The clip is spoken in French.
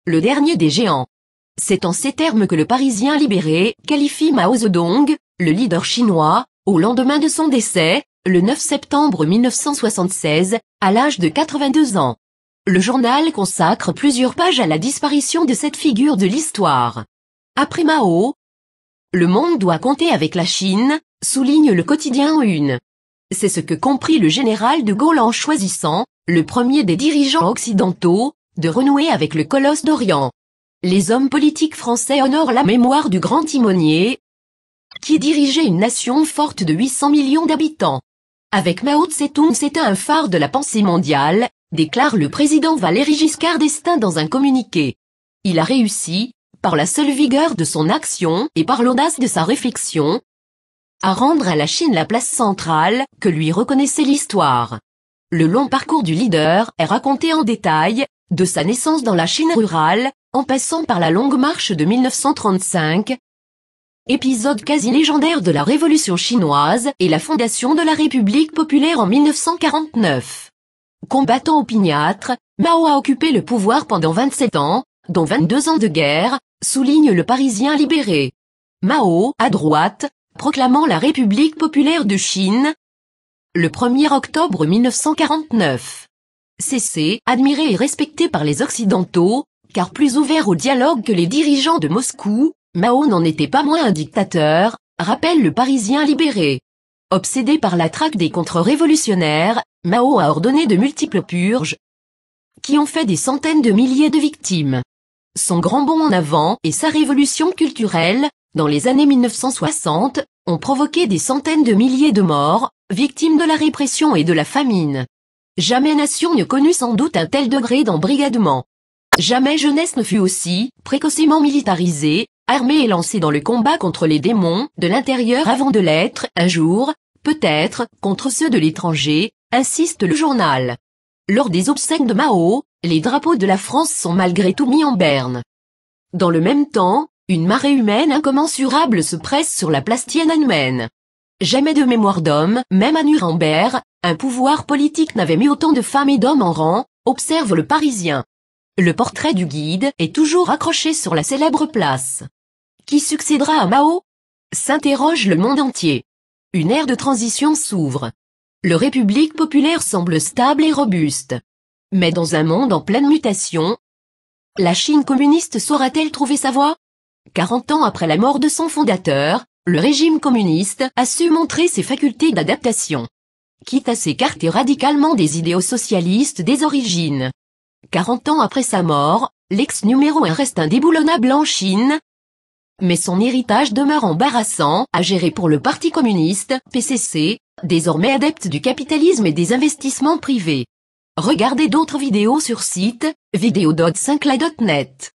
le dernier des géants. C'est en ces termes que le Parisien libéré qualifie Mao Zedong, le leader chinois, au lendemain de son décès, le 9 septembre 1976, à l'âge de 82 ans. Le journal consacre plusieurs pages à la disparition de cette figure de l'histoire. Après Mao, le monde doit compter avec la Chine, souligne le quotidien Une. C'est ce que comprit le général de Gaulle en choisissant, le premier des dirigeants occidentaux, de renouer avec le colosse d'Orient. Les hommes politiques français honorent la mémoire du grand timonier, qui dirigeait une nation forte de 800 millions d'habitants. Avec Mao Tse-tung, c'était un phare de la pensée mondiale, déclare le président Valéry Giscard d'Estaing dans un communiqué. Il a réussi, par la seule vigueur de son action et par l'audace de sa réflexion, à rendre à la Chine la place centrale que lui reconnaissait l'histoire. Le long parcours du leader est raconté en détail, de sa naissance dans la Chine rurale, en passant par la longue marche de 1935, épisode quasi légendaire de la Révolution chinoise et la fondation de la République populaire en 1949. Combattant opiniâtre, Mao a occupé le pouvoir pendant 27 ans, dont 22 ans de guerre, souligne le Parisien libéré. Mao, à droite, proclamant la République populaire de Chine, le 1er octobre 1949. Cessé, admiré et respecté par les Occidentaux, car plus ouvert au dialogue que les dirigeants de Moscou, Mao n'en était pas moins un dictateur, rappelle le Parisien libéré. Obsédé par la traque des contre-révolutionnaires, Mao a ordonné de multiples purges, qui ont fait des centaines de milliers de victimes. Son grand bond en avant et sa révolution culturelle, dans les années 1960, ont provoqué des centaines de milliers de morts, victimes de la répression et de la famine. Jamais nation ne connut sans doute un tel degré d'embrigadement. Jamais jeunesse ne fut aussi précocement militarisée, armée et lancée dans le combat contre les démons de l'intérieur avant de l'être, un jour, peut-être, contre ceux de l'étranger, insiste le journal. Lors des obsèques de Mao, les drapeaux de la France sont malgré tout mis en berne. Dans le même temps, une marée humaine incommensurable se presse sur la place Tiananmen. Jamais de mémoire d'homme, même à Nuremberg, un pouvoir politique n'avait mis autant de femmes et d'hommes en rang, observe le Parisien. Le portrait du guide est toujours accroché sur la célèbre place. Qui succédera à Mao? S'interroge le monde entier. Une ère de transition s'ouvre. Le République populaire semble stable et robuste. Mais dans un monde en pleine mutation, la Chine communiste saura-t-elle trouver sa voie? 40 ans après la mort de son fondateur, le régime communiste a su montrer ses facultés d'adaptation. Quitte à s'écarter radicalement des idéaux socialistes des origines. 40 ans après sa mort, l'ex numéro 1 reste indéboulonnable en Chine. Mais son héritage demeure embarrassant à gérer pour le Parti communiste, PCC, désormais adepte du capitalisme et des investissements privés. Regardez d'autres vidéos sur site, vidéo.5la.net.